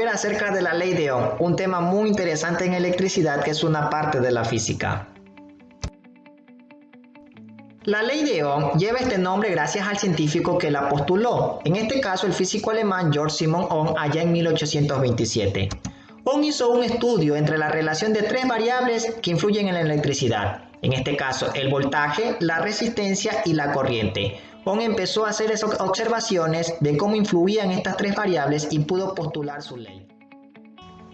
ver acerca de la ley de Ohm, un tema muy interesante en electricidad que es una parte de la física. La ley de Ohm lleva este nombre gracias al científico que la postuló, en este caso el físico alemán Georg Simon Ohm allá en 1827. Ohm hizo un estudio entre la relación de tres variables que influyen en la electricidad, en este caso el voltaje, la resistencia y la corriente. Ohm empezó a hacer esas observaciones de cómo influían estas tres variables y pudo postular su ley.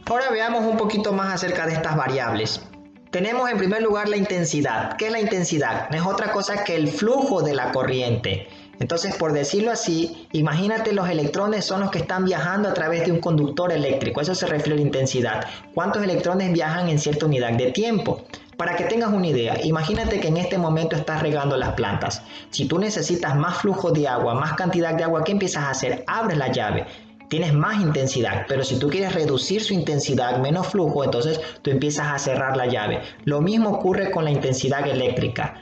Ahora veamos un poquito más acerca de estas variables. Tenemos en primer lugar la intensidad. ¿Qué es la intensidad? No es otra cosa que el flujo de la corriente. Entonces, por decirlo así, imagínate los electrones son los que están viajando a través de un conductor eléctrico. Eso se refiere a la intensidad. ¿Cuántos electrones viajan en cierta unidad de tiempo? Para que tengas una idea, imagínate que en este momento estás regando las plantas. Si tú necesitas más flujo de agua, más cantidad de agua, ¿qué empiezas a hacer? Abres la llave. Tienes más intensidad, pero si tú quieres reducir su intensidad, menos flujo, entonces tú empiezas a cerrar la llave. Lo mismo ocurre con la intensidad eléctrica.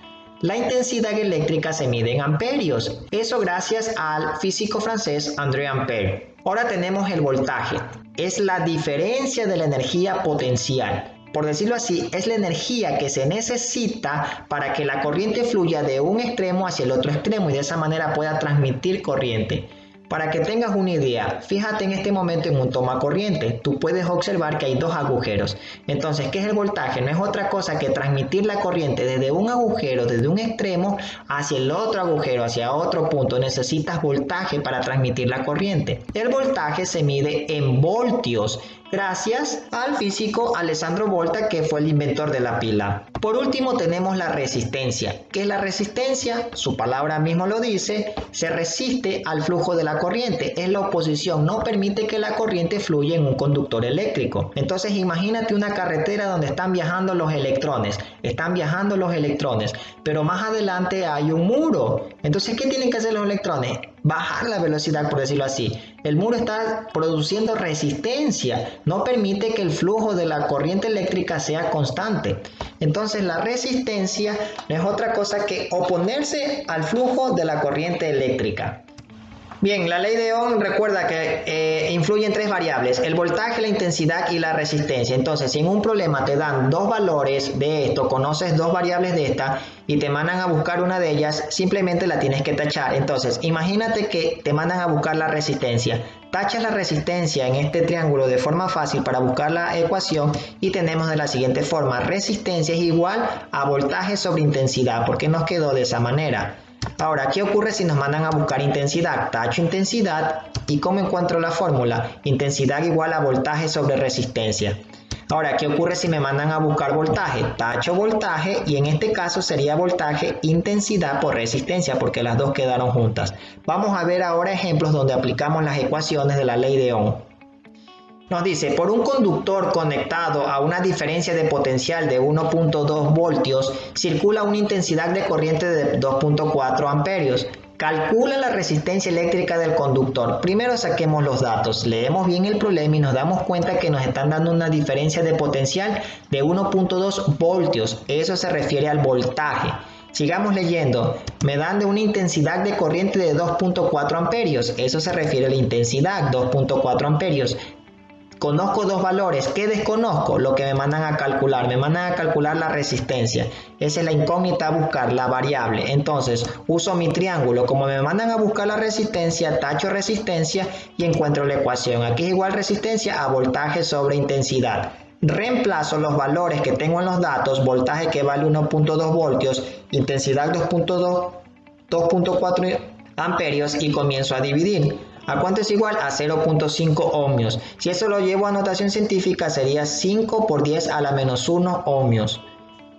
La intensidad eléctrica se mide en amperios, eso gracias al físico francés André Ampère. Ahora tenemos el voltaje, es la diferencia de la energía potencial. Por decirlo así, es la energía que se necesita para que la corriente fluya de un extremo hacia el otro extremo y de esa manera pueda transmitir corriente. Para que tengas una idea, fíjate en este momento en un tomacorriente. Tú puedes observar que hay dos agujeros. Entonces, ¿qué es el voltaje? No es otra cosa que transmitir la corriente desde un agujero, desde un extremo, hacia el otro agujero, hacia otro punto. Necesitas voltaje para transmitir la corriente. El voltaje se mide en voltios, gracias al físico Alessandro Volta, que fue el inventor de la pila. Por último tenemos la resistencia. ¿Qué es la resistencia? Su palabra mismo lo dice, se resiste al flujo de la corriente, es la oposición, no permite que la corriente fluya en un conductor eléctrico. Entonces imagínate una carretera donde están viajando los electrones, pero más adelante hay un muro. Entonces, ¿qué tienen que hacer los electrones? Bajar la velocidad, por decirlo así. El muro está produciendo resistencia, no permite que el flujo de la corriente eléctrica sea constante. Entonces la resistencia no es otra cosa que oponerse al flujo de la corriente eléctrica. Bien, la ley de Ohm recuerda que influye en tres variables, el voltaje, la intensidad y la resistencia. Entonces, si en un problema te dan dos valores de esto, conoces dos variables de esta y te mandan a buscar una de ellas, simplemente la tienes que tachar. Entonces, imagínate que te mandan a buscar la resistencia. Tachas la resistencia en este triángulo de forma fácil para buscar la ecuación y tenemos de la siguiente forma, resistencia es igual a voltaje sobre intensidad, porque nos quedó de esa manera. Ahora, ¿qué ocurre si nos mandan a buscar intensidad? Tacho intensidad y ¿cómo encuentro la fórmula? Intensidad igual a voltaje sobre resistencia. Ahora, ¿qué ocurre si me mandan a buscar voltaje? Tacho voltaje y en este caso sería voltaje intensidad por resistencia porque las dos quedaron juntas. Vamos a ver ahora ejemplos donde aplicamos las ecuaciones de la ley de Ohm. Nos dice, por un conductor conectado a una diferencia de potencial de 1.2 voltios, circula una intensidad de corriente de 2.4 amperios. Calcula la resistencia eléctrica del conductor. Primero saquemos los datos, leemos bien el problema y nos damos cuenta que nos están dando una diferencia de potencial de 1.2 voltios. Eso se refiere al voltaje. Sigamos leyendo, me dan de una intensidad de corriente de 2.4 amperios. Eso se refiere a la intensidad, 2.4 amperios. Conozco dos valores. ¿Qué desconozco? Lo que me mandan a calcular. Me mandan a calcular la resistencia. Esa es la incógnita a buscar, la variable. Entonces, uso mi triángulo. Como me mandan a buscar la resistencia, tacho resistencia y encuentro la ecuación. Aquí es igual resistencia a voltaje sobre intensidad. Reemplazo los valores que tengo en los datos. Voltaje que vale 1.2 voltios. Intensidad 2.4 amperios y comienzo a dividir. ¿A cuánto es igual? A 0.5 ohmios. Si eso lo llevo a notación científica sería 5 por 10 a la menos 1 ohmios.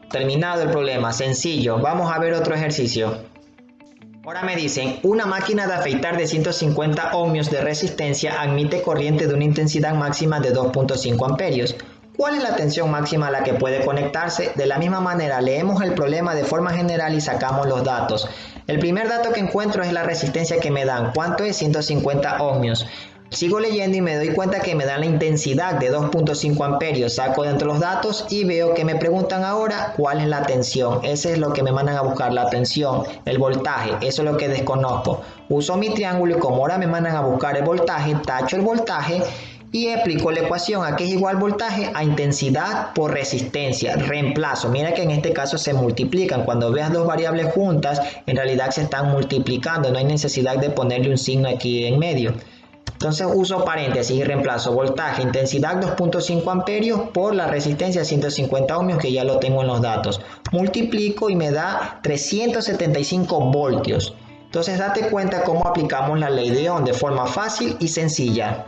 Terminado el problema, sencillo. Vamos a ver otro ejercicio. Ahora me dicen, una máquina de afeitar de 150 ohmios de resistencia admite corriente de una intensidad máxima de 2.5 amperios. ¿Cuál es la tensión máxima a la que puede conectarse? De la misma manera, leemos el problema de forma general y sacamos los datos. El primer dato que encuentro es la resistencia que me dan. ¿Cuánto es? 150 ohmios. Sigo leyendo y me doy cuenta que me dan la intensidad de 2.5 amperios. Saco dentro los datos y veo que me preguntan ahora cuál es la tensión. Ese es lo que me mandan a buscar, la tensión, el voltaje. Eso es lo que desconozco. Uso mi triángulo y como ahora me mandan a buscar el voltaje, tacho el voltaje y explico la ecuación. Aquí es igual voltaje a intensidad por resistencia. Reemplazo. Mira que en este caso se multiplican. Cuando veas dos variables juntas, en realidad se están multiplicando. No hay necesidad de ponerle un signo aquí en medio. Entonces uso paréntesis y reemplazo voltaje, intensidad 2.5 amperios por la resistencia 150 ohmios, que ya lo tengo en los datos. Multiplico y me da 375 voltios. Entonces date cuenta cómo aplicamos la ley de Ohm de forma fácil y sencilla.